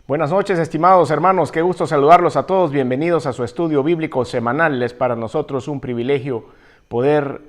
Buenas noches, estimados hermanos, qué gusto saludarlos a todos, bienvenidos a su estudio bíblico semanal. Es para nosotros un privilegio poder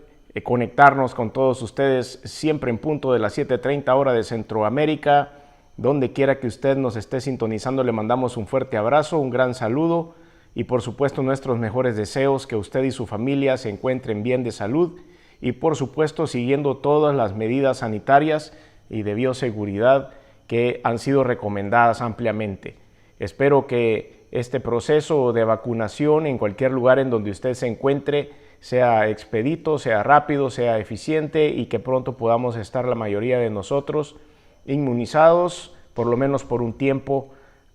conectarnos con todos ustedes siempre en punto de las 7:30 hora de Centroamérica. Donde quiera que usted nos esté sintonizando, le mandamos un fuerte abrazo, un gran saludo y por supuesto nuestros mejores deseos, que usted y su familia se encuentren bien de salud y por supuesto siguiendo todas las medidas sanitarias y de bioseguridad que han sido recomendadas ampliamente. Espero que este proceso de vacunación en cualquier lugar en donde usted se encuentre sea expedito, sea rápido, sea eficiente y que pronto podamos estar la mayoría de nosotros inmunizados, por lo menos por un tiempo,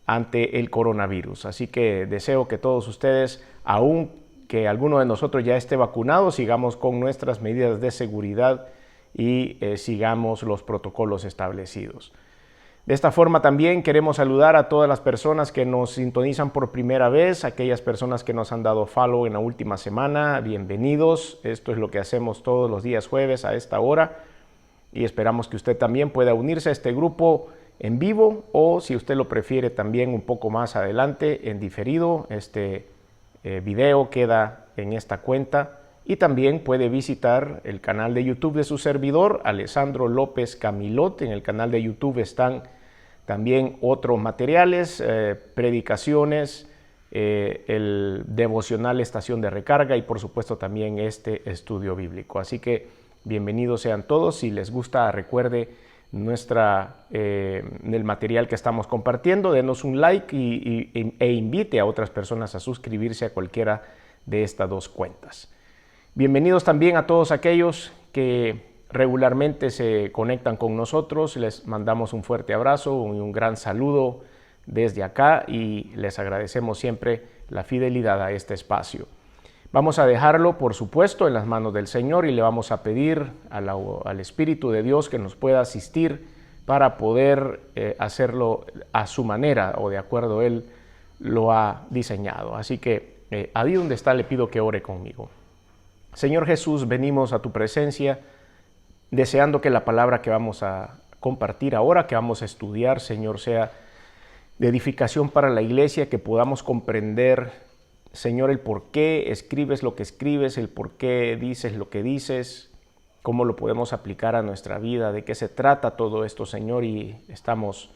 ante el coronavirus. Así que deseo que todos ustedes, aun que alguno de nosotros ya esté vacunado, sigamos con nuestras medidas de seguridad y sigamos los protocolos establecidos. De esta forma también queremos saludar a todas las personas que nos sintonizan por primera vez, aquellas personas que nos han dado follow en la última semana, bienvenidos. Esto es lo que hacemos todos los días jueves a esta hora y esperamos que usted también pueda unirse a este grupo en vivo o, si usted lo prefiere, también un poco más adelante en diferido. Este video queda en esta cuenta y también puede visitar el canal de YouTube de su servidor, Alessandro López Camilot. En el canal de YouTube están también otros materiales, predicaciones, el devocional Estación de Recarga y por supuesto también este estudio bíblico. Así que bienvenidos sean todos. Si les gusta, recuerde el material que estamos compartiendo, denos un like e invite a otras personas a suscribirse a cualquiera de estas dos cuentas. Bienvenidos también a todos aquellos que regularmente se conectan con nosotros. Les mandamos un fuerte abrazo y un gran saludo desde acá y les agradecemos siempre la fidelidad a este espacio. Vamos a dejarlo, por supuesto, en las manos del Señor y le vamos a pedir al Espíritu de Dios que nos pueda asistir para poder hacerlo a su manera o de acuerdo a Él lo ha diseñado. Así que ahí donde está le pido que ore conmigo. Señor Jesús, venimos a tu presencia deseando que la palabra que vamos a compartir ahora, que vamos a estudiar, Señor, sea de edificación para la iglesia, que podamos comprender, Señor, el por qué escribes lo que escribes, el por qué dices lo que dices, cómo lo podemos aplicar a nuestra vida, de qué se trata todo esto, Señor, y estamos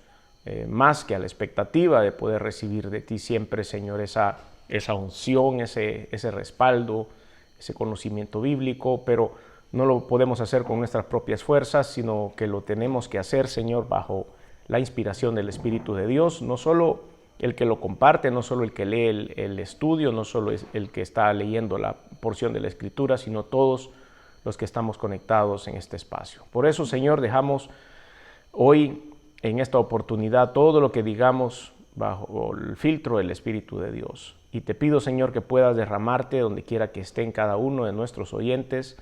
más que a la expectativa de poder recibir de ti siempre, Señor, esa unción, ese respaldo, ese conocimiento bíblico, pero no lo podemos hacer con nuestras propias fuerzas, sino que lo tenemos que hacer, Señor, bajo la inspiración del Espíritu de Dios, no solo el que lo comparte, no solo el que lee el estudio, no solo es el que está leyendo la porción de la Escritura, sino todos los que estamos conectados en este espacio. Por eso, Señor, dejamos hoy en esta oportunidad todo lo que digamos bajo el filtro del Espíritu de Dios. Y te pido, Señor, que puedas derramarte donde quiera que estén cada uno de nuestros oyentes,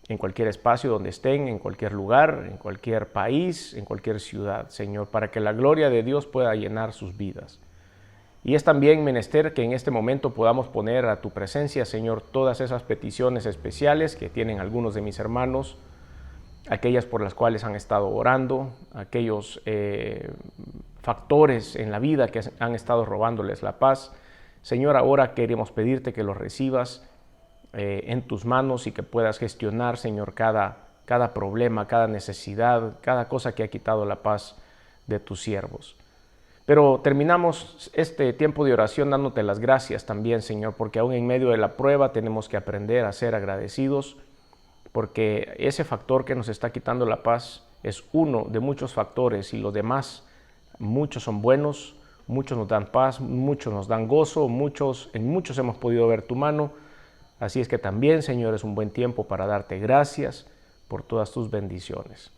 en cualquier espacio donde estén, en cualquier lugar, en cualquier país, en cualquier ciudad, Señor, para que la gloria de Dios pueda llenar sus vidas. Y es también menester que en este momento podamos poner a tu presencia, Señor, todas esas peticiones especiales que tienen algunos de mis hermanos, aquellas por las cuales han estado orando, aquellos factores en la vida que han estado robándoles la paz. Señor, ahora queremos pedirte que los recibas en tus manos y que puedas gestionar, Señor, cada problema, cada necesidad, cada cosa que ha quitado la paz de tus siervos. Pero terminamos este tiempo de oración dándote las gracias también, Señor, porque aún en medio de la prueba tenemos que aprender a ser agradecidos, porque ese factor que nos está quitando la paz es uno de muchos factores y los demás, muchos son buenos, muchos nos dan paz, muchos nos dan gozo, en muchos hemos podido ver tu mano. Así es que también, Señor, es un buen tiempo para darte gracias por todas tus bendiciones.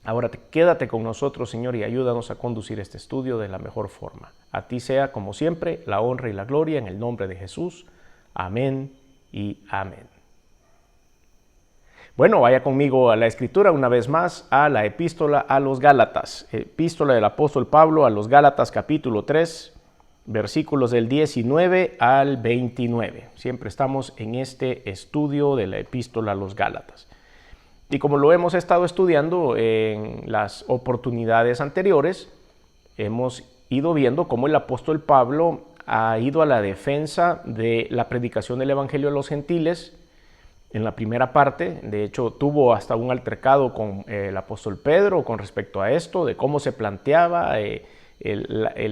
Ahora quédate con nosotros, Señor, y ayúdanos a conducir este estudio de la mejor forma. A ti sea, como siempre, la honra y la gloria en el nombre de Jesús. Amén y amén. Bueno, vaya conmigo a la Escritura una vez más, a la Epístola a los Gálatas. Epístola del apóstol Pablo a los Gálatas, capítulo 3. Versículos del 19 al 29. Siempre estamos en este estudio de la Epístola a los Gálatas. Y como lo hemos estado estudiando en las oportunidades anteriores, hemos ido viendo cómo el apóstol Pablo ha ido a la defensa de la predicación del evangelio a los gentiles. En la primera parte, de hecho, tuvo hasta un altercado con el apóstol Pedro con respecto a esto, de cómo se planteaba el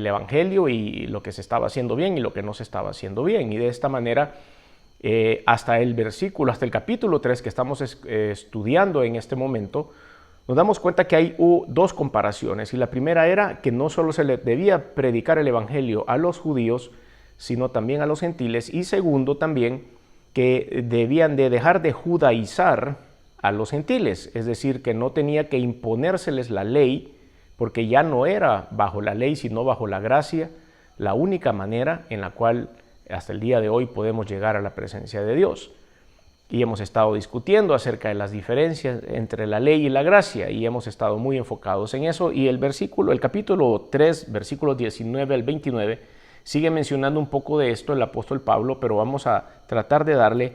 evangelio y lo que se estaba haciendo bien y lo que no se estaba haciendo bien. Y de esta manera, hasta el capítulo 3 que estamos estudiando en este momento, nos damos cuenta que hay dos comparaciones. Y la primera era que no solo se le debía predicar el evangelio a los judíos, sino también a los gentiles. Y segundo, también que debían de dejar de judaizar a los gentiles, es decir, que no tenía que imponérseles la ley, porque ya no era bajo la ley, sino bajo la gracia, la única manera en la cual hasta el día de hoy podemos llegar a la presencia de Dios. Y hemos estado discutiendo acerca de las diferencias entre la ley y la gracia, y hemos estado muy enfocados en eso, y el capítulo 3, versículos 19 al 29, sigue mencionando un poco de esto el apóstol Pablo, pero vamos a tratar de darle,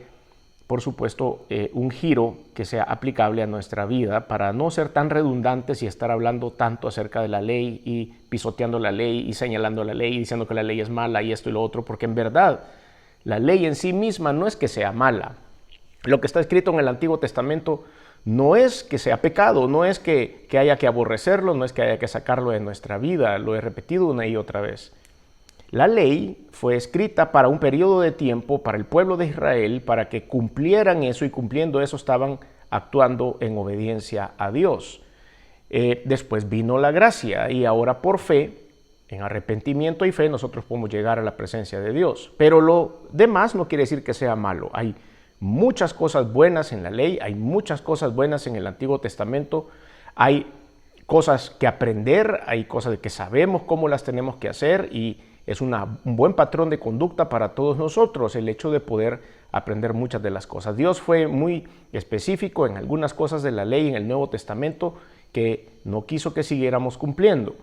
por supuesto, un giro que sea aplicable a nuestra vida para no ser tan redundantes y estar hablando tanto acerca de la ley y pisoteando la ley y señalando la ley y diciendo que la ley es mala y esto y lo otro, porque en verdad la ley en sí misma no es que sea mala. Lo que está escrito en el Antiguo Testamento no es que sea pecado, no es que haya que aborrecerlo, no es que haya que sacarlo de nuestra vida, lo he repetido una y otra vez. La ley fue escrita para un periodo de tiempo para el pueblo de Israel, para que cumplieran eso, y cumpliendo eso estaban actuando en obediencia a Dios. Después vino la gracia, y ahora por fe, en arrepentimiento y fe, nosotros podemos llegar a la presencia de Dios. Pero lo demás no quiere decir que sea malo. Hay muchas cosas buenas en la ley, hay muchas cosas buenas en el Antiguo Testamento, hay cosas que aprender, hay cosas de que sabemos cómo las tenemos que hacer, y es un buen patrón de conducta para todos nosotros el hecho de poder aprender muchas de las cosas. Dios fue muy específico en algunas cosas de la ley en el Nuevo Testamento que no quiso que siguiéramos cumpliendo.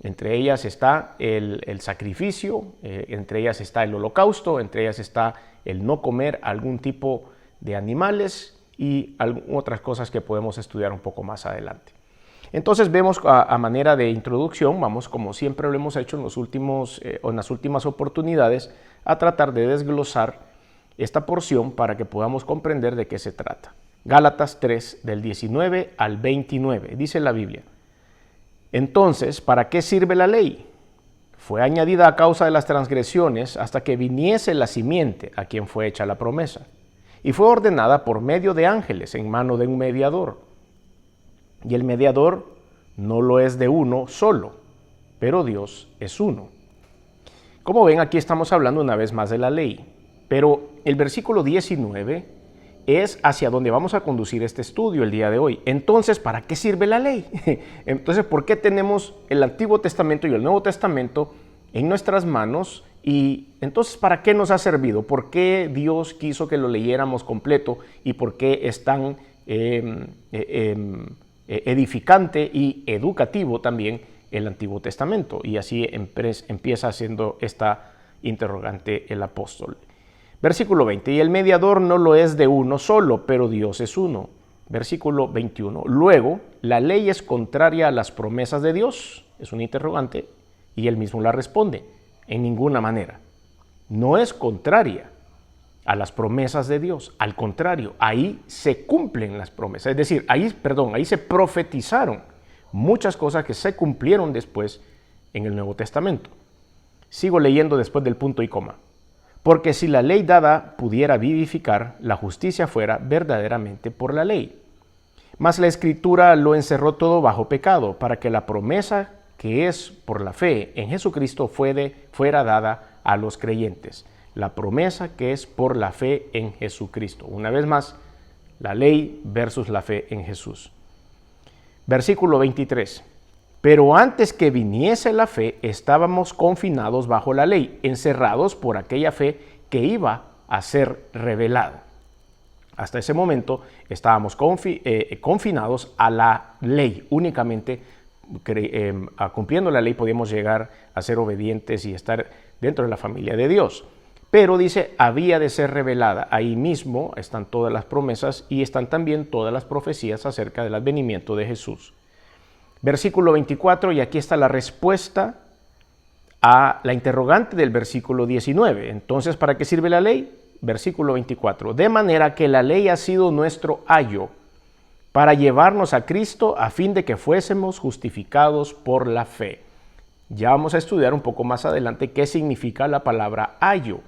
Entre ellas está el sacrificio, entre ellas está el holocausto, entre ellas está el no comer algún tipo de animales y otras cosas que podemos estudiar un poco más adelante. Entonces vemos a manera de introducción, vamos como siempre lo hemos hecho en las últimas oportunidades, a tratar de desglosar esta porción para que podamos comprender de qué se trata. Gálatas 3, del 19 al 29, dice la Biblia: Entonces, ¿para qué sirve la ley? Fue añadida a causa de las transgresiones hasta que viniese la simiente a quien fue hecha la promesa, y fue ordenada por medio de ángeles en mano de un mediador. Y el mediador no lo es de uno solo, pero Dios es uno. Como ven, aquí estamos hablando una vez más de la ley, pero el versículo 19 es hacia donde vamos a conducir este estudio el día de hoy. Entonces, ¿para qué sirve la ley? Entonces, ¿por qué tenemos el Antiguo Testamento y el Nuevo Testamento en nuestras manos? Y entonces, ¿para qué nos ha servido? ¿Por qué Dios quiso que lo leyéramos completo? ¿Y por qué es tan edificante y educativo también el Antiguo Testamento? Y así empieza haciendo esta interrogante el apóstol. Versículo 20, y el mediador no lo es de uno solo, pero Dios es uno. Versículo 21, luego, ¿la ley es contraria a las promesas de Dios? Es un interrogante, y él mismo la responde: en ninguna manera. No es contraria a las promesas de Dios. Al contrario, ahí se cumplen las promesas. Es decir, ahí se profetizaron muchas cosas que se cumplieron después en el Nuevo Testamento. Sigo leyendo después del punto y coma. Porque si la ley dada pudiera vivificar, la justicia fuera verdaderamente por la ley. Mas la Escritura lo encerró todo bajo pecado, para que la promesa que es por la fe en Jesucristo fuera dada a los creyentes. La promesa que es por la fe en Jesucristo. Una vez más, la ley versus la fe en Jesús. Versículo 23. Pero antes que viniese la fe, estábamos confinados bajo la ley, encerrados por aquella fe que iba a ser revelada. Hasta ese momento estábamos confinados a la ley. Únicamente cumpliendo la ley podíamos llegar a ser obedientes y estar dentro de la familia de Dios. Pero dice, había de ser revelada. Ahí mismo están todas las promesas y están también todas las profecías acerca del advenimiento de Jesús. Versículo 24, y aquí está la respuesta a la interrogante del versículo 19. Entonces, ¿para qué sirve la ley? Versículo 24. De manera que la ley ha sido nuestro ayo para llevarnos a Cristo a fin de que fuésemos justificados por la fe. Ya vamos a estudiar un poco más adelante qué significa la palabra ayo.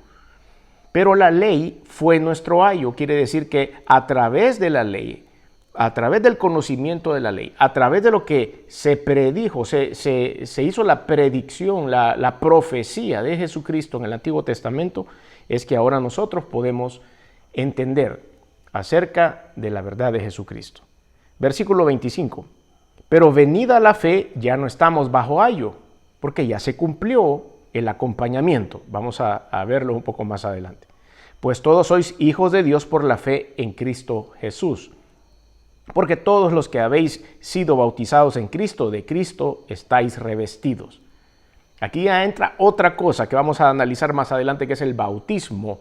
Pero la ley fue nuestro ayo, quiere decir que a través de la ley, a través del conocimiento de la ley, a través de lo que se predijo, se hizo la predicción, la profecía de Jesucristo en el Antiguo Testamento, es que ahora nosotros podemos entender acerca de la verdad de Jesucristo. Versículo 25. Pero venida la fe, ya no estamos bajo ayo, porque ya se cumplió el acompañamiento. Vamos a verlo un poco más adelante. Pues todos sois hijos de Dios por la fe en Cristo Jesús. Porque todos los que habéis sido bautizados en Cristo, de Cristo estáis revestidos. Aquí ya entra otra cosa que vamos a analizar más adelante, que es el bautismo.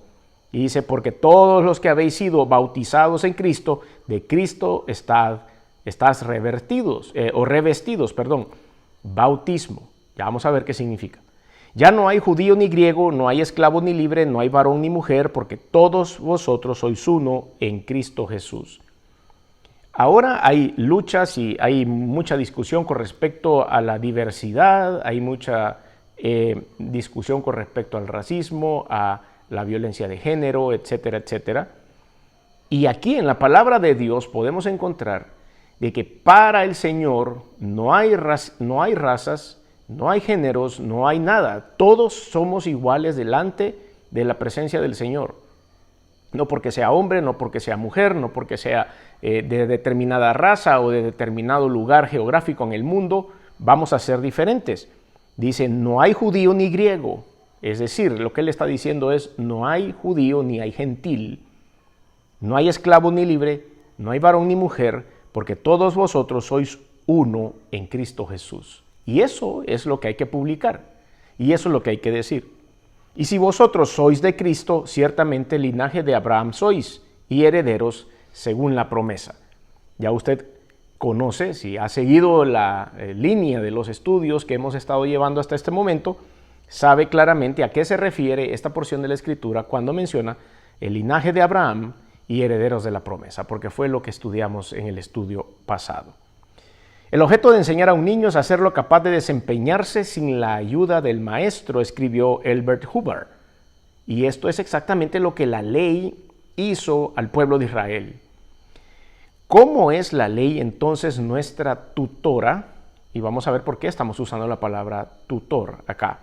Y dice, porque todos los que habéis sido bautizados en Cristo, de Cristo estás revestidos. Bautismo. Ya vamos a ver qué significa. Ya no hay judío ni griego, no hay esclavo ni libre, no hay varón ni mujer, porque todos vosotros sois uno en Cristo Jesús. Ahora hay luchas y hay mucha discusión con respecto a la diversidad, hay mucha discusión con respecto al racismo, a la violencia de género, etcétera, etcétera. Y aquí en la palabra de Dios podemos encontrar de que para el Señor no hay razas, no hay géneros, no hay nada. Todos somos iguales delante de la presencia del Señor. No porque sea hombre, no porque sea mujer, no porque sea de determinada raza o de determinado lugar geográfico en el mundo, vamos a ser diferentes. Dice, no hay judío ni griego. Es decir, lo que él está diciendo es, no hay judío ni hay gentil. No hay esclavo ni libre, no hay varón ni mujer, porque todos vosotros sois uno en Cristo Jesús. Y eso es lo que hay que publicar. Y eso es lo que hay que decir. Y si vosotros sois de Cristo, ciertamente linaje de Abraham sois y herederos según la promesa. Ya usted conoce, si ha seguido la línea de los estudios que hemos estado llevando hasta este momento, sabe claramente a qué se refiere esta porción de la Escritura cuando menciona el linaje de Abraham y herederos de la promesa, porque fue lo que estudiamos en el estudio pasado. El objeto de enseñar a un niño es hacerlo capaz de desempeñarse sin la ayuda del maestro, escribió Elbert Hubbard. Y esto es exactamente lo que la ley hizo al pueblo de Israel. ¿Cómo es la ley entonces nuestra tutora? Y vamos a ver por qué estamos usando la palabra tutor acá.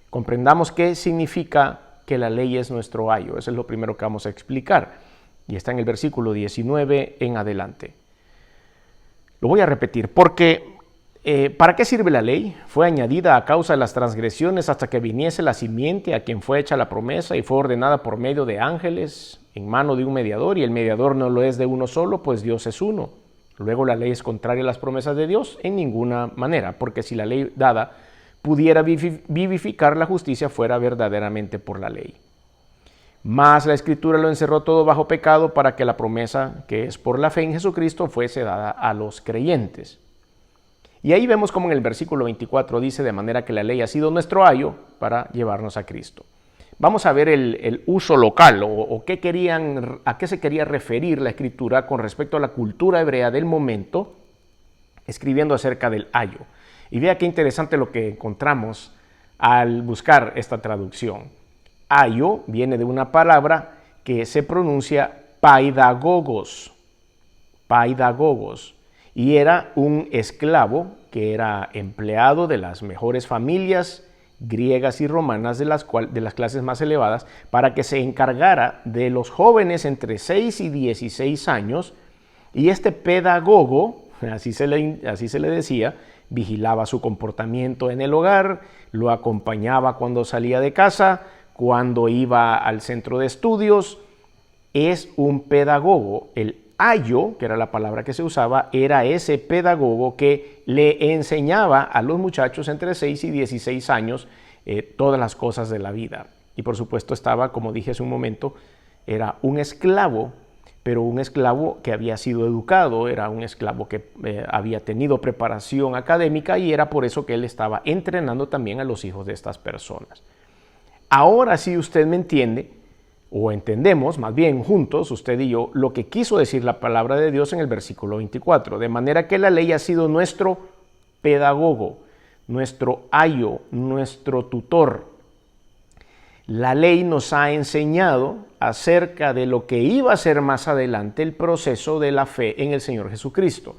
Comprendamos qué significa que la ley es nuestro ayo. Eso es lo primero que vamos a explicar. Y está en el versículo 19 en adelante. Lo voy a repetir, porque ¿para qué sirve la ley? Fue añadida a causa de las transgresiones hasta que viniese la simiente a quien fue hecha la promesa y fue ordenada por medio de ángeles en mano de un mediador, y el mediador no lo es de uno solo, pues Dios es uno. Luego la ley es contraria a las promesas de Dios en ninguna manera, porque si la ley dada pudiera vivificar, la justicia fuera verdaderamente por la ley. Mas la Escritura lo encerró todo bajo pecado para que la promesa, que es por la fe en Jesucristo, fuese dada a los creyentes. Y ahí vemos como en el versículo 24 dice, de manera que la ley ha sido nuestro ayo para llevarnos a Cristo. Vamos a ver el uso local o a qué se quería referir la Escritura con respecto a la cultura hebrea del momento, escribiendo acerca del ayo. Y vea qué interesante lo que encontramos al buscar esta traducción. Ayo viene de una palabra que se pronuncia paidagogos, y era un esclavo que era empleado de las mejores familias griegas y romanas de las clases más elevadas para que se encargara de los jóvenes entre 6 y 16 años, y este pedagogo, así se le decía, vigilaba su comportamiento en el hogar, lo acompañaba cuando salía de casa, cuando iba al centro de estudios. Es un pedagogo. El ayo, que era la palabra que se usaba, era ese pedagogo que le enseñaba a los muchachos entre 6 y 16 años todas las cosas de la vida. Y por supuesto estaba, como dije hace un momento, era un esclavo pero un esclavo que había sido educado, era un esclavo que había tenido preparación académica y era por eso que él estaba entrenando también a los hijos de estas personas. Ahora sí usted me entiende, o entendemos más bien juntos, usted y yo, lo que quiso decir la palabra de Dios en el versículo 24, de manera que la ley ha sido nuestro pedagogo, nuestro ayo, nuestro tutor. La ley nos ha enseñado acerca de lo que iba a ser más adelante el proceso de la fe en el Señor Jesucristo.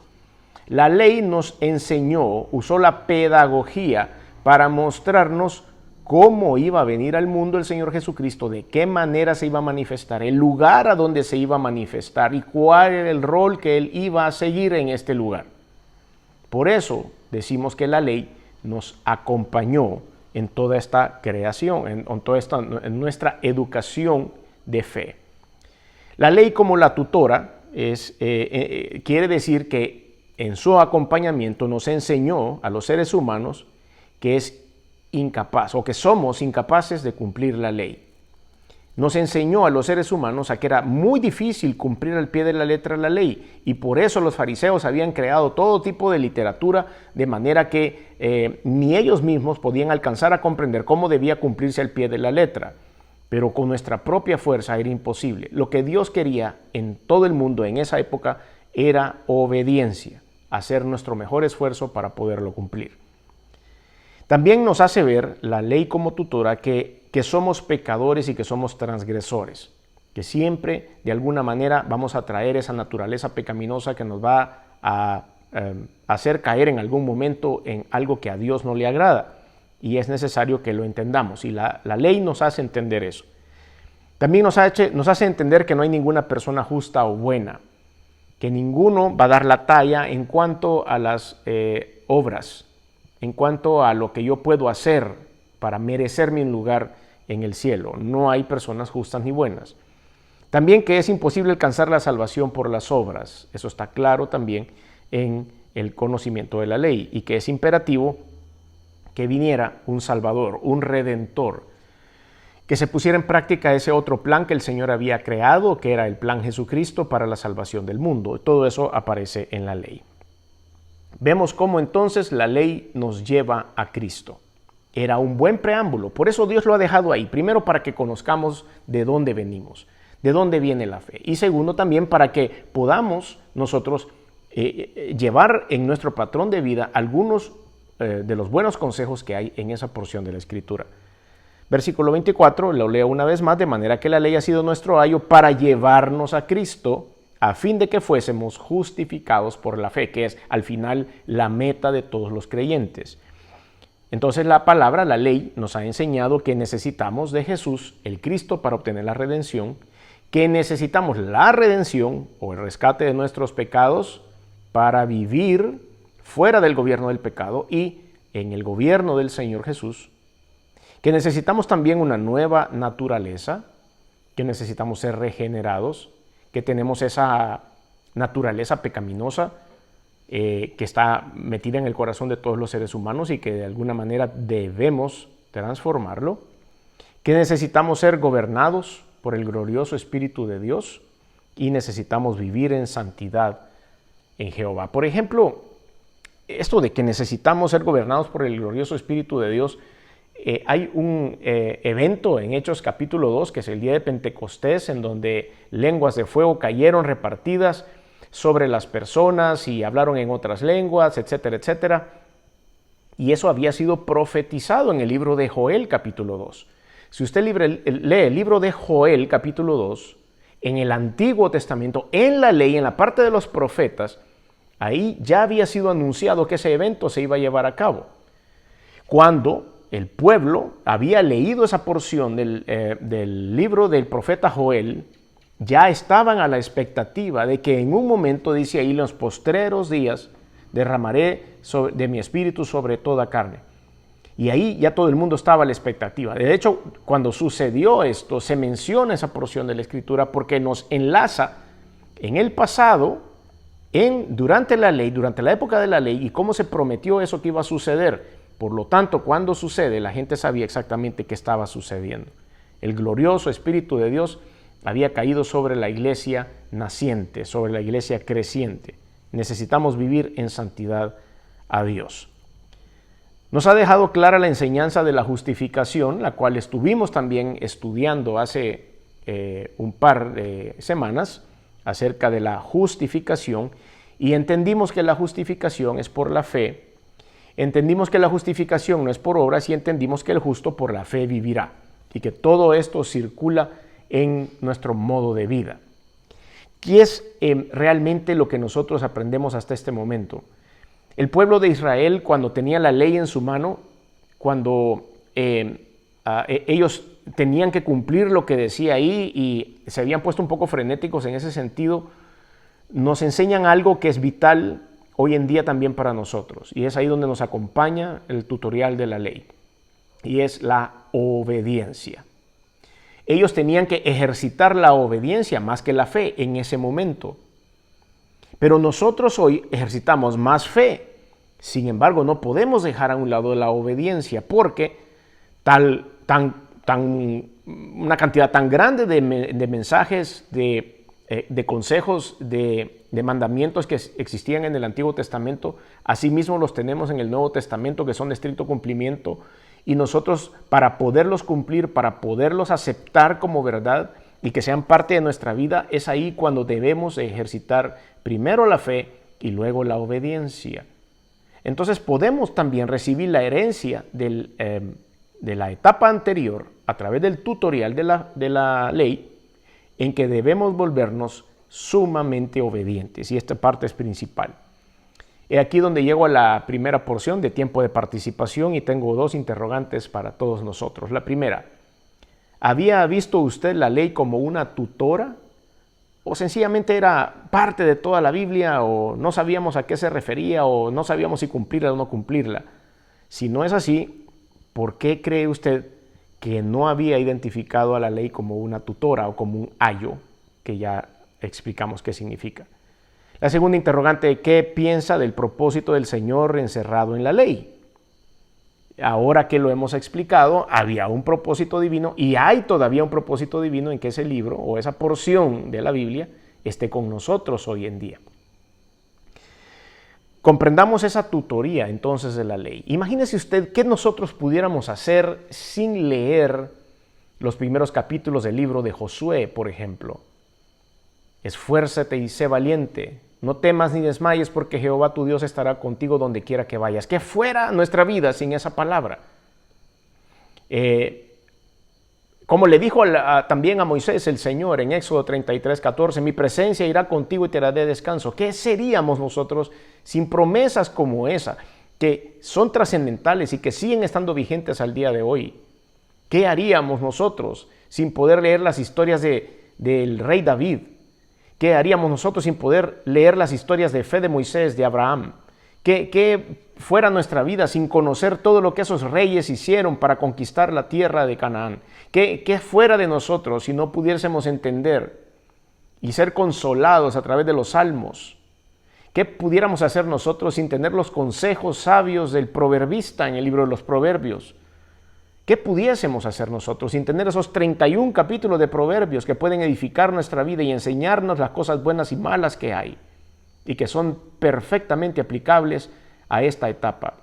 La ley nos enseñó, usó la pedagogía para mostrarnos cómo iba a venir al mundo el Señor Jesucristo, de qué manera se iba a manifestar, el lugar a donde se iba a manifestar y cuál era el rol que Él iba a seguir en este lugar. Por eso decimos que la ley nos acompañó en toda esta creación, en nuestra educación de fe. La ley como la tutora quiere decir que en su acompañamiento nos enseñó a los seres humanos que es incapaz o que somos incapaces de cumplir la ley. Nos enseñó a los seres humanos a que era muy difícil cumplir al pie de la letra la ley y por eso los fariseos habían creado todo tipo de literatura de manera que ni ellos mismos podían alcanzar a comprender cómo debía cumplirse al pie de la letra. Pero con nuestra propia fuerza era imposible. Lo que Dios quería en todo el mundo en esa época era obediencia, hacer nuestro mejor esfuerzo para poderlo cumplir. También nos hace ver la ley como tutora que somos pecadores y que somos transgresores, que siempre de alguna manera vamos a traer esa naturaleza pecaminosa que nos va a hacer caer en algún momento en algo que a Dios no le agrada y es necesario que lo entendamos y la ley nos hace entender eso. También nos hace entender que no hay ninguna persona justa o buena, que ninguno va a dar la talla en cuanto a las obras, en cuanto a lo que yo puedo hacer para merecerme un lugar en el cielo. No hay personas justas ni buenas. También que es imposible alcanzar la salvación por las obras. Eso está claro también en el conocimiento de la ley y que es imperativo que viniera un Salvador, un Redentor, que se pusiera en práctica ese otro plan que el Señor había creado, que era el plan Jesucristo para la salvación del mundo. Todo eso aparece en la ley. Vemos cómo entonces la ley nos lleva a Cristo. Era un buen preámbulo, por eso Dios lo ha dejado ahí. Primero, para que conozcamos de dónde venimos, de dónde viene la fe. Y segundo, también para que podamos nosotros llevar en nuestro patrón de vida algunos de los buenos consejos que hay en esa porción de la Escritura. Versículo 24, lo leo una vez más, de manera que la ley ha sido nuestro ayo para llevarnos a Cristo, a fin de que fuésemos justificados por la fe, que es al final la meta de todos los creyentes. Entonces la palabra, la ley, nos ha enseñado que necesitamos de Jesús, el Cristo, para obtener la redención, que necesitamos la redención o el rescate de nuestros pecados para vivir fuera del gobierno del pecado y en el gobierno del Señor Jesús, que necesitamos también una nueva naturaleza, que necesitamos ser regenerados, que tenemos esa naturaleza pecaminosa que está metida en el corazón de todos los seres humanos y que de alguna manera debemos transformarlo, que necesitamos ser gobernados por el glorioso Espíritu de Dios y necesitamos vivir en santidad en Jehová. Por ejemplo, esto de que necesitamos ser gobernados por el glorioso Espíritu de Dios, hay un evento en Hechos capítulo 2, que es el día de Pentecostés, en donde lenguas de fuego cayeron repartidas sobre las personas y hablaron en otras lenguas, etcétera, etcétera. Y eso había sido profetizado en el libro de Joel capítulo 2. Si usted lee el libro de Joel capítulo 2, en el Antiguo Testamento, en la ley, en la parte de los profetas, ahí ya había sido anunciado que ese evento se iba a llevar a cabo. Cuando el pueblo había leído esa porción del libro del profeta Joel, ya estaban a la expectativa de que en un momento, dice ahí, en los postreros días, derramaré de mi espíritu sobre toda carne. Y ahí ya todo el mundo estaba a la expectativa. De hecho, cuando sucedió esto, se menciona esa porción de la Escritura porque nos enlaza en el pasado, durante la ley, durante la época de la ley, y cómo se prometió eso que iba a suceder. Por lo tanto, cuando sucede, la gente sabía exactamente qué estaba sucediendo. El glorioso Espíritu de Dios había caído sobre la iglesia naciente, sobre la iglesia creciente. Necesitamos vivir en santidad a Dios. Nos ha dejado clara la enseñanza de la justificación, la cual estuvimos también estudiando hace un par de semanas acerca de la justificación, y entendimos que la justificación es por la fe, entendimos que la justificación no es por obras y entendimos que el justo por la fe vivirá, y que todo esto circula en nuestro modo de vida. ¿Qué es realmente lo que nosotros aprendemos hasta este momento? El pueblo de Israel, cuando tenía la ley en su mano, cuando ellos tenían que cumplir lo que decía ahí y se habían puesto un poco frenéticos en ese sentido, nos enseñan algo que es vital hoy en día también para nosotros, y es ahí donde nos acompaña el tutorial de la ley, y es la obediencia. Ellos tenían que ejercitar la obediencia más que la fe en ese momento. Pero nosotros hoy ejercitamos más fe. Sin embargo, no podemos dejar a un lado la obediencia porque una cantidad tan grande de mensajes, de consejos, de mandamientos que existían en el Antiguo Testamento, asimismo los tenemos en el Nuevo Testamento, que son de estricto cumplimiento. Y nosotros, para poderlos cumplir, para poderlos aceptar como verdad y que sean parte de nuestra vida, es ahí cuando debemos ejercitar primero la fe y luego la obediencia. Entonces podemos también recibir la herencia de la etapa anterior a través del tutorial de la ley, en que debemos volvernos sumamente obedientes, y esta parte es principal. He aquí donde llego a la primera porción de tiempo de participación y tengo dos interrogantes para todos nosotros. La primera, ¿había visto usted la ley como una tutora? ¿O sencillamente era parte de toda la Biblia? ¿O no sabíamos a qué se refería? ¿O no sabíamos si cumplirla o no cumplirla? Si no es así, ¿por qué cree usted que no había identificado a la ley como una tutora o como un ayo, que ya explicamos qué significa? La segunda interrogante, ¿qué piensa del propósito del Señor encerrado en la ley? Ahora que lo hemos explicado, había un propósito divino y hay todavía un propósito divino en que ese libro o esa porción de la Biblia esté con nosotros hoy en día. Comprendamos esa tutoría entonces de la ley. Imagínese usted qué nosotros pudiéramos hacer sin leer los primeros capítulos del libro de Josué, por ejemplo. Esfuérzate y sé valiente. No temas ni desmayes, porque Jehová tu Dios estará contigo donde quiera que vayas. ¿Qué fuera nuestra vida sin esa palabra? Como le dijo también a Moisés el Señor en Éxodo 33:14, mi presencia irá contigo y te daré descanso. ¿Qué seríamos nosotros sin promesas como esa, que son trascendentales y que siguen estando vigentes al día de hoy? ¿Qué haríamos nosotros sin poder leer las historias del rey David? ¿Qué haríamos nosotros sin poder leer las historias de fe de Moisés, de Abraham? ¿Qué fuera nuestra vida sin conocer todo lo que esos reyes hicieron para conquistar la tierra de Canaán? ¿Qué fuera de nosotros si no pudiésemos entender y ser consolados a través de los salmos? ¿Qué pudiéramos hacer nosotros sin tener los consejos sabios del proverbista en el libro de los Proverbios? ¿Qué pudiésemos hacer nosotros sin tener esos 31 capítulos de Proverbios que pueden edificar nuestra vida y enseñarnos las cosas buenas y malas que hay y que son perfectamente aplicables a esta etapa?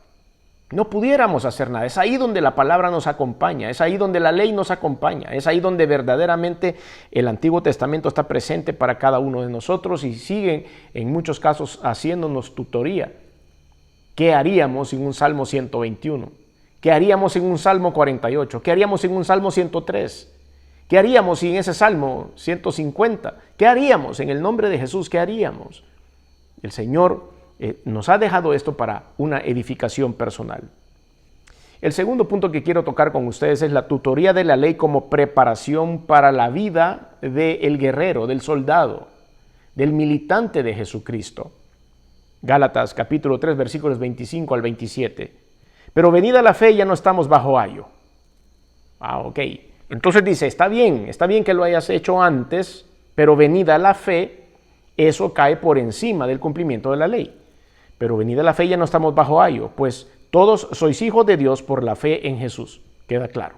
No pudiéramos hacer nada. Es ahí donde la palabra nos acompaña, es ahí donde la ley nos acompaña, es ahí donde verdaderamente el Antiguo Testamento está presente para cada uno de nosotros y siguen en muchos casos haciéndonos tutoría. ¿Qué haríamos sin un Salmo 121? ¿Qué haríamos sin un Salmo 48? ¿Qué haríamos sin un Salmo 103? ¿Qué haríamos sin ese Salmo 150? ¿Qué haríamos en el nombre de Jesús? ¿Qué haríamos? El Señor nos ha dejado esto para una edificación personal. El segundo punto que quiero tocar con ustedes es la tutoría de la ley como preparación para la vida del guerrero, del soldado, del militante de Jesucristo. Gálatas capítulo 3 versículos 25 al 27. Pero venida la fe ya no estamos bajo ayo. Ok. Entonces dice, está bien que lo hayas hecho antes, pero venida la fe, eso cae por encima del cumplimiento de la ley. Pero venida la fe ya no estamos bajo ayo, pues todos sois hijos de Dios por la fe en Jesús. Queda claro.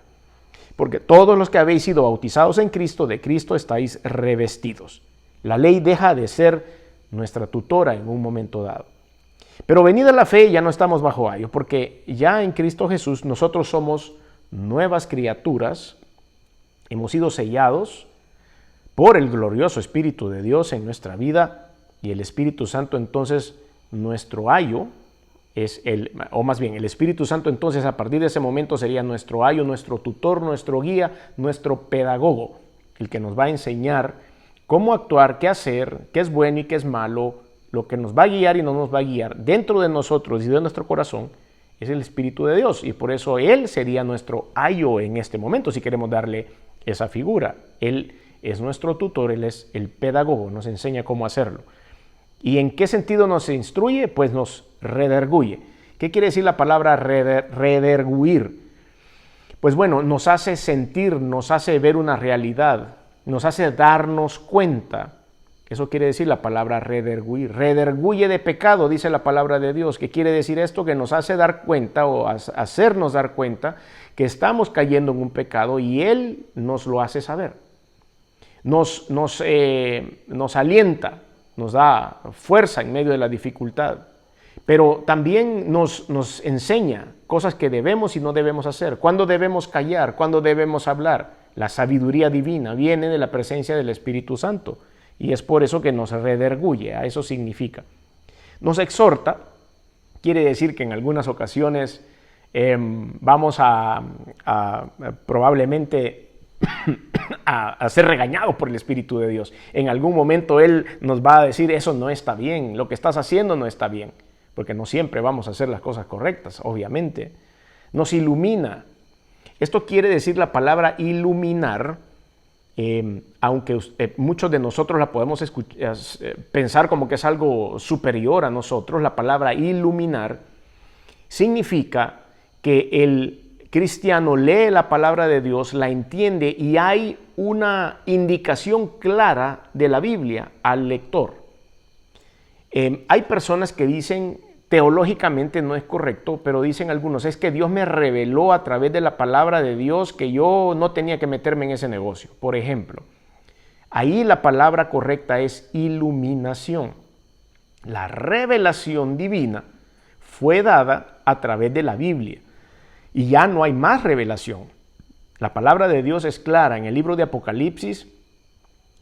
Porque todos los que habéis sido bautizados en Cristo, de Cristo estáis revestidos. La ley deja de ser nuestra tutora en un momento dado. Pero venida la fe, ya no estamos bajo ayo, porque ya en Cristo Jesús nosotros somos nuevas criaturas, hemos sido sellados por el glorioso Espíritu de Dios en nuestra vida, y el Espíritu Santo entonces nuestro ayo es el Espíritu Santo entonces a partir de ese momento sería nuestro ayo, nuestro tutor, nuestro guía, nuestro pedagogo, el que nos va a enseñar cómo actuar, qué hacer, qué es bueno y qué es malo, lo que nos va a guiar y no nos va a guiar dentro de nosotros y de nuestro corazón es el Espíritu de Dios, y por eso Él sería nuestro ayo en este momento, si queremos darle esa figura. Él es nuestro tutor, Él es el pedagogo, nos enseña cómo hacerlo. ¿Y en qué sentido nos instruye? Pues nos redarguye. ¿Qué quiere decir la palabra redarguir? Pues bueno, nos hace sentir, nos hace ver una realidad, nos hace darnos cuenta. Eso quiere decir la palabra redarguir. Redarguye de pecado, dice la palabra de Dios. ¿Qué quiere decir esto? Que nos hace dar cuenta o hacernos dar cuenta que estamos cayendo en un pecado y Él nos lo hace saber. Nos alienta, nos da fuerza en medio de la dificultad, pero también nos enseña cosas que debemos y no debemos hacer, cuándo debemos callar, cuándo debemos hablar. La sabiduría divina viene de la presencia del Espíritu Santo y es por eso que nos redarguye, a eso significa. Nos exhorta, quiere decir que en algunas ocasiones vamos a probablemente a ser regañados por el Espíritu de Dios. En algún momento Él nos va a decir, eso no está bien, lo que estás haciendo no está bien, porque no siempre vamos a hacer las cosas correctas, obviamente. Nos ilumina. Esto quiere decir la palabra iluminar, aunque muchos de nosotros la podemos pensar como que es algo superior a nosotros. La palabra iluminar significa que el cristiano lee la palabra de Dios, la entiende y hay una indicación clara de la Biblia al lector. Hay personas que dicen, teológicamente no es correcto, pero dicen algunos, es que Dios me reveló a través de la palabra de Dios que yo no tenía que meterme en ese negocio. Por ejemplo, ahí la palabra correcta es iluminación. La revelación divina fue dada a través de la Biblia. Y ya no hay más revelación. La palabra de Dios es clara en el libro de Apocalipsis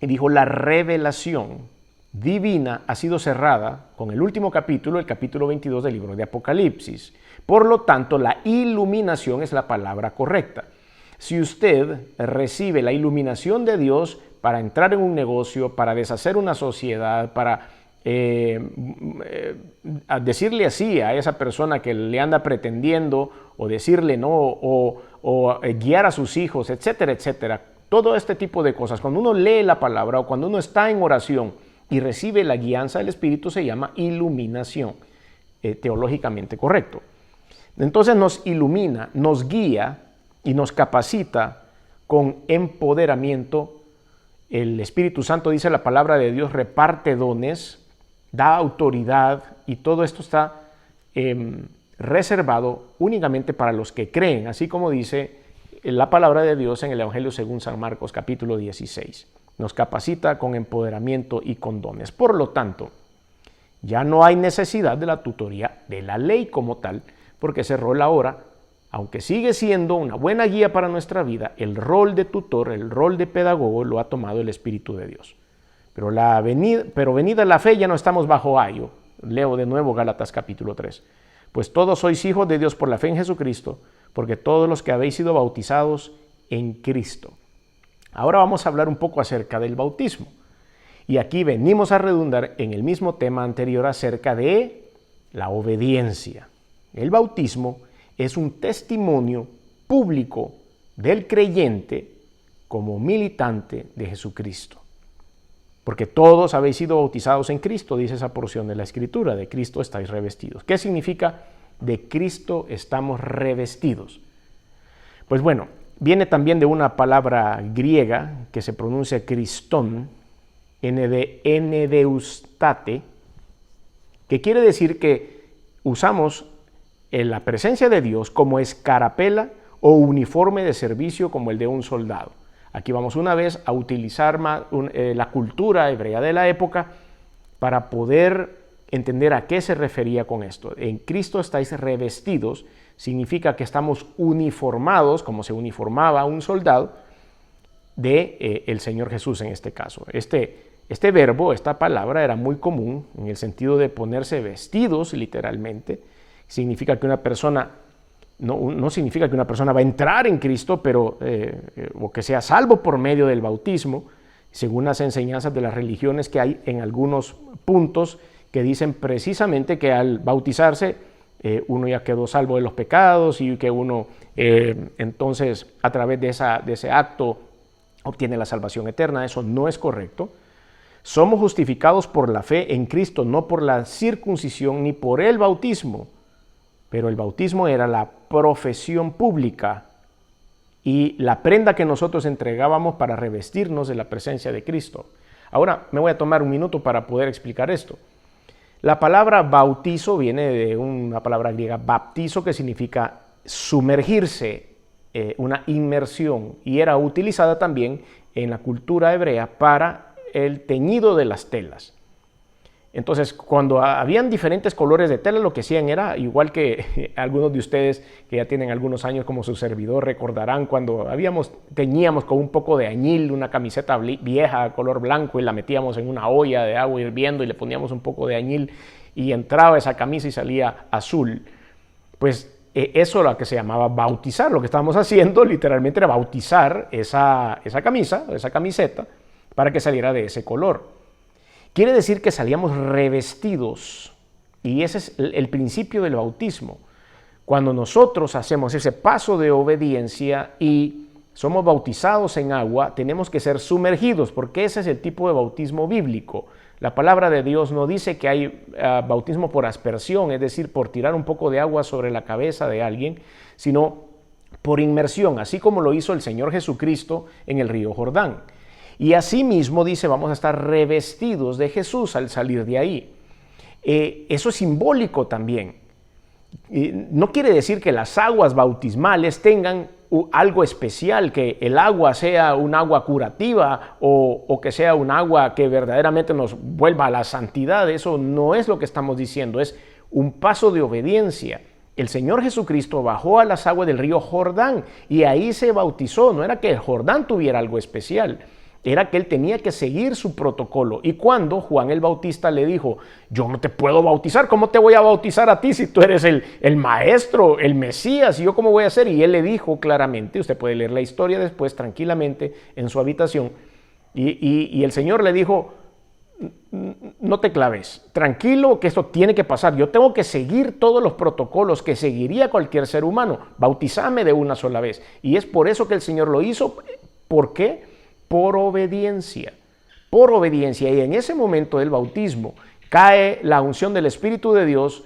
y dijo, la revelación divina ha sido cerrada con el último capítulo, el capítulo 22 del libro de Apocalipsis. Por lo tanto, la iluminación es la palabra correcta. Si usted recibe la iluminación de Dios para entrar en un negocio, para deshacer una sociedad, para decirle así a esa persona que le anda pretendiendo, o decirle no, o guiar a sus hijos, etcétera, etcétera. Todo este tipo de cosas. Cuando uno lee la palabra o cuando uno está en oración y recibe la guianza del Espíritu, se llama iluminación, teológicamente correcto. Entonces nos ilumina, nos guía y nos capacita con empoderamiento. El Espíritu Santo, dice la palabra de Dios, reparte dones, da autoridad, y todo esto está reservado únicamente para los que creen, así como dice la palabra de Dios en el Evangelio según San Marcos capítulo 16. Nos capacita con empoderamiento y con dones. Por lo tanto, ya no hay necesidad de la tutoría de la ley como tal, porque ese rol ahora, aunque sigue siendo una buena guía para nuestra vida, el rol de tutor, el rol de pedagogo lo ha tomado el Espíritu de Dios. Pero venida la fe ya no estamos bajo ayo. Leo de nuevo Gálatas capítulo 3. Pues todos sois hijos de Dios por la fe en Jesucristo, porque todos los que habéis sido bautizados en Cristo. Ahora vamos a hablar un poco acerca del bautismo. Y aquí venimos a redundar en el mismo tema anterior acerca de la obediencia. El bautismo es un testimonio público del creyente como militante de Jesucristo. Porque todos habéis sido bautizados en Cristo, dice esa porción de la Escritura, de Cristo estáis revestidos. ¿Qué significa de Cristo estamos revestidos? Pues bueno, viene también de una palabra griega que se pronuncia Christón, enedeustate, que quiere decir que usamos en la presencia de Dios como escarapela o uniforme de servicio como el de un soldado. Aquí vamos una vez a utilizar la cultura hebrea de la época para poder entender a qué se refería con esto. En Cristo estáis revestidos, significa que estamos uniformados, como se uniformaba un soldado, de el Señor Jesús en este caso. Este verbo, esta palabra era muy común en el sentido de ponerse vestidos literalmente. Significa que una persona, no significa que una persona va a entrar en Cristo, pero, o que sea salvo por medio del bautismo, según las enseñanzas de las religiones que hay en algunos puntos que dicen precisamente que al bautizarse uno ya quedó salvo de los pecados y que uno entonces a través de ese acto obtiene la salvación eterna. Eso no es correcto. Somos justificados por la fe en Cristo, no por la circuncisión ni por el bautismo, pero el bautismo era la profesión pública y la prenda que nosotros entregábamos para revestirnos de la presencia de Cristo. Ahora me voy a tomar un minuto para poder explicar esto. La palabra bautizo viene de una palabra griega baptizo, que significa sumergirse, una inmersión, y era utilizada también en la cultura hebrea para el teñido de las telas. Entonces, cuando habían diferentes colores de tela, lo que hacían era, igual que algunos de ustedes que ya tienen algunos años como su servidor recordarán, cuando teñíamos con un poco de añil una camiseta vieja color blanco y la metíamos en una olla de agua hirviendo y le poníamos un poco de añil y entraba esa camisa y salía azul. Pues eso era lo que se llamaba bautizar. Lo que estábamos haciendo literalmente era bautizar esa camisa, esa camiseta, para que saliera de ese color. Quiere decir que salíamos revestidos, y ese es el principio del bautismo. Cuando nosotros hacemos ese paso de obediencia y somos bautizados en agua, tenemos que ser sumergidos, porque ese es el tipo de bautismo bíblico. La palabra de Dios no dice que hay bautismo por aspersión, es decir, por tirar un poco de agua sobre la cabeza de alguien, sino por inmersión, así como lo hizo el Señor Jesucristo en el río Jordán. Y asimismo dice, vamos a estar revestidos de Jesús al salir de ahí. Eso es simbólico también. No quiere decir que las aguas bautismales tengan algo especial, que el agua sea un agua curativa o que sea un agua que verdaderamente nos vuelva a la santidad. Eso no es lo que estamos diciendo, es un paso de obediencia. El Señor Jesucristo bajó a las aguas del río Jordán y ahí se bautizó. No era que el Jordán tuviera algo especial, era que él tenía que seguir su protocolo. Y cuando Juan el Bautista le dijo, yo no te puedo bautizar, ¿cómo te voy a bautizar a ti si tú eres el maestro, el Mesías? ¿Y yo cómo voy a hacer? Y él le dijo claramente, usted puede leer la historia después tranquilamente en su habitación, y el Señor le dijo, no te claves, tranquilo que esto tiene que pasar, yo tengo que seguir todos los protocolos que seguiría cualquier ser humano, bautízame de una sola vez. Y es por eso que el Señor lo hizo. ¿Por qué? Por obediencia, y en ese momento del bautismo cae la unción del Espíritu de Dios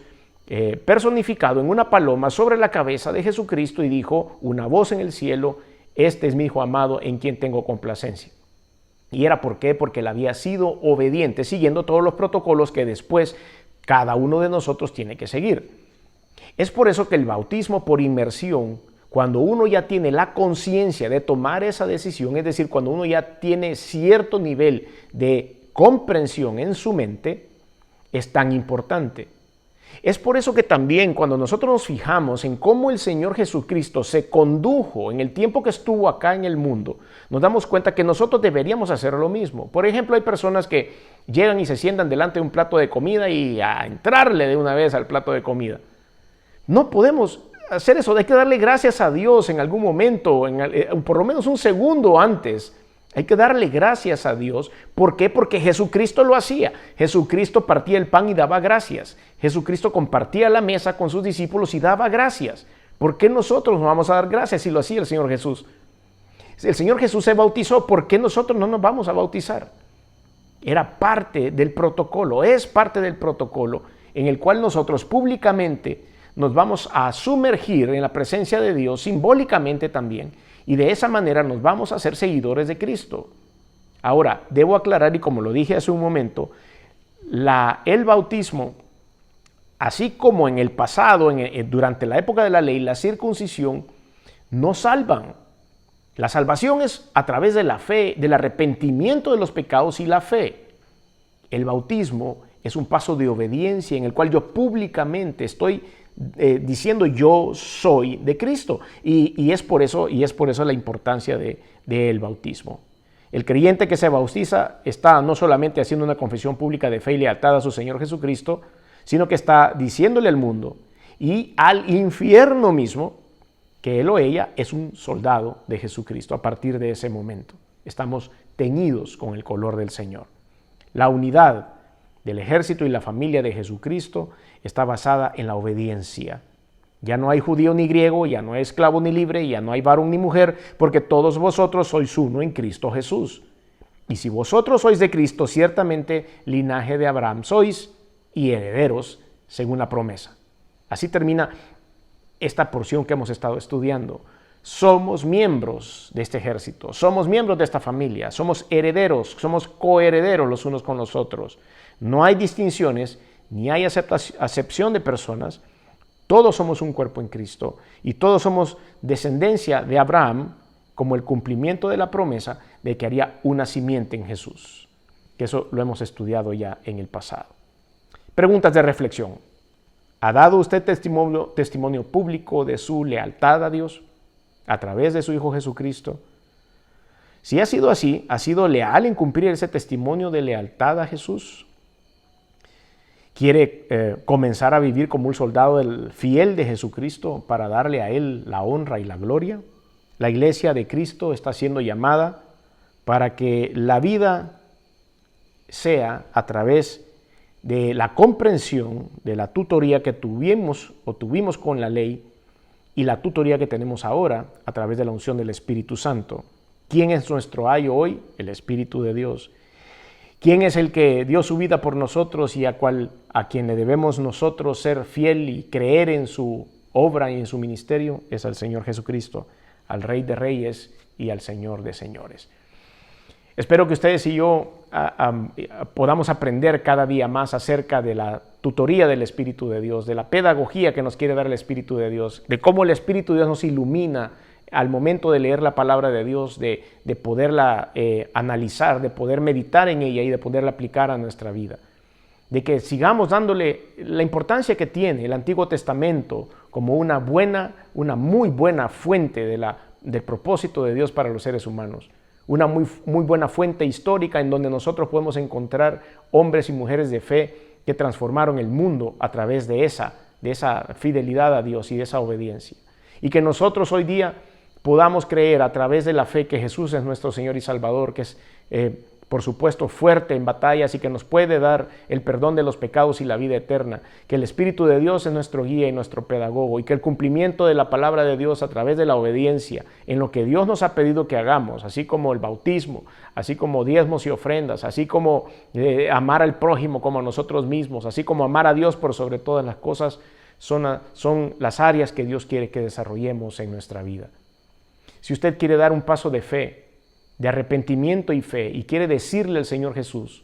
personificado en una paloma sobre la cabeza de Jesucristo y dijo una voz en el cielo, este es mi Hijo amado en quien tengo complacencia. ¿Y era por qué? Porque él había sido obediente, siguiendo todos los protocolos que después cada uno de nosotros tiene que seguir. Es por eso que el bautismo por inmersión, cuando uno ya tiene la conciencia de tomar esa decisión, es decir, cuando uno ya tiene cierto nivel de comprensión en su mente, es tan importante. Es por eso que también cuando nosotros nos fijamos en cómo el Señor Jesucristo se condujo en el tiempo que estuvo acá en el mundo, nos damos cuenta que nosotros deberíamos hacer lo mismo. Por ejemplo, hay personas que llegan y se sientan delante de un plato de comida y a entrarle de una vez al plato de comida. No podemos hacer eso, hay que darle gracias a Dios en algún momento, por lo menos un segundo antes. Hay que darle gracias a Dios. ¿Por qué? Porque Jesucristo lo hacía. Jesucristo partía el pan y daba gracias. Jesucristo compartía la mesa con sus discípulos y daba gracias. ¿Por qué nosotros no vamos a dar gracias si lo hacía el Señor Jesús? El Señor Jesús se bautizó, ¿por qué nosotros no nos vamos a bautizar? Era parte del protocolo, es parte del protocolo en el cual nosotros públicamente nos vamos a sumergir en la presencia de Dios, simbólicamente también, y de esa manera nos vamos a ser seguidores de Cristo. Ahora, debo aclarar, y como lo dije hace un momento, el bautismo, así como en el pasado, durante la época de la ley, la circuncisión, no salvan. La salvación es a través de la fe, del arrepentimiento de los pecados y la fe. El bautismo es un paso de obediencia en el cual yo públicamente estoy diciendo yo soy de Cristo. Y es por eso la importancia del bautismo. El creyente que se bautiza está no solamente haciendo una confesión pública de fe y lealtad a su Señor Jesucristo, sino que está diciéndole al mundo y al infierno mismo que él o ella es un soldado de Jesucristo. A partir de ese momento estamos teñidos con el color del Señor. La unidad del ejército y la familia de Jesucristo está basada en la obediencia. Ya no hay judío ni griego, ya no hay esclavo ni libre, ya no hay varón ni mujer, porque todos vosotros sois uno en Cristo Jesús. Y si vosotros sois de Cristo, ciertamente linaje de Abraham sois y herederos según la promesa. Así termina esta porción que hemos estado estudiando. Somos miembros de este ejército, somos miembros de esta familia, somos herederos, somos coherederos los unos con los otros. No hay distinciones, ni hay acepción de personas. Todos somos un cuerpo en Cristo y todos somos descendencia de Abraham como el cumplimiento de la promesa de que haría una simiente en Jesús. Que eso lo hemos estudiado ya en el pasado. Preguntas de reflexión. ¿Ha dado usted testimonio público de su lealtad a Dios a través de su Hijo Jesucristo? Si ha sido así, ¿ha sido leal en cumplir ese testimonio de lealtad a Jesús? ¿Quiere comenzar a vivir como un soldado fiel de Jesucristo para darle a Él la honra y la gloria? La iglesia de Cristo está siendo llamada para que la vida sea a través de la comprensión, de la tutoría que tuvimos con la ley y la tutoría que tenemos ahora a través de la unción del Espíritu Santo. ¿Quién es nuestro ayo hoy? El Espíritu de Dios. ¿Quién es el que dio su vida por nosotros y a quien le debemos nosotros ser fiel y creer en su obra y en su ministerio? Es al Señor Jesucristo, al Rey de Reyes y al Señor de Señores. Espero que ustedes y yo podamos aprender cada día más acerca de la tutoría del Espíritu de Dios, de la pedagogía que nos quiere dar el Espíritu de Dios, de cómo el Espíritu de Dios nos ilumina al momento de leer la palabra de Dios, de poderla analizar, de poder meditar en ella y de poderla aplicar a nuestra vida. De que sigamos dándole la importancia que tiene el Antiguo Testamento como una muy buena fuente del propósito de Dios para los seres humanos. Una muy buena fuente histórica en donde nosotros podemos encontrar hombres y mujeres de fe que transformaron el mundo a través de esa fidelidad a Dios y de esa obediencia. Y que nosotros hoy día podamos creer a través de la fe que Jesús es nuestro Señor y Salvador, que es por supuesto fuerte en batallas y que nos puede dar el perdón de los pecados y la vida eterna, que el Espíritu de Dios es nuestro guía y nuestro pedagogo y que el cumplimiento de la palabra de Dios a través de la obediencia en lo que Dios nos ha pedido que hagamos, así como el bautismo, así como diezmos y ofrendas, así como amar al prójimo como a nosotros mismos, así como amar a Dios por sobre todas las cosas, son las áreas que Dios quiere que desarrollemos en nuestra vida. Si usted quiere dar un paso de fe, de arrepentimiento y fe, y quiere decirle al Señor Jesús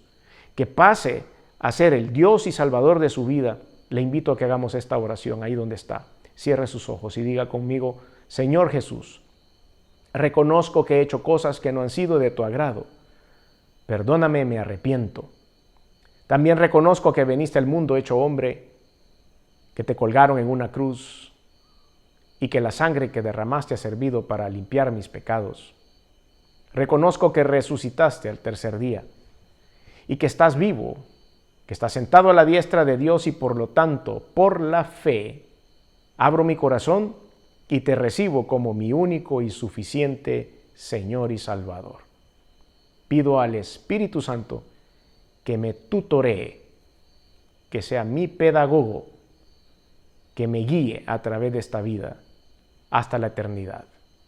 que pase a ser el Dios y Salvador de su vida, le invito a que hagamos esta oración ahí donde está. Cierre sus ojos y diga conmigo: Señor Jesús, reconozco que he hecho cosas que no han sido de tu agrado. Perdóname, me arrepiento. También reconozco que viniste al mundo hecho hombre, que te colgaron en una cruz y que la sangre que derramaste ha servido para limpiar mis pecados. Reconozco que resucitaste al tercer día y que estás vivo, que estás sentado a la diestra de Dios y por lo tanto, por la fe, abro mi corazón y te recibo como mi único y suficiente Señor y Salvador. Pido al Espíritu Santo que me tutoree, que sea mi pedagogo, que me guíe a través de esta vida hasta la eternidad.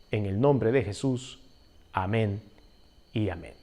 En el nombre de Jesús. Amén y amén.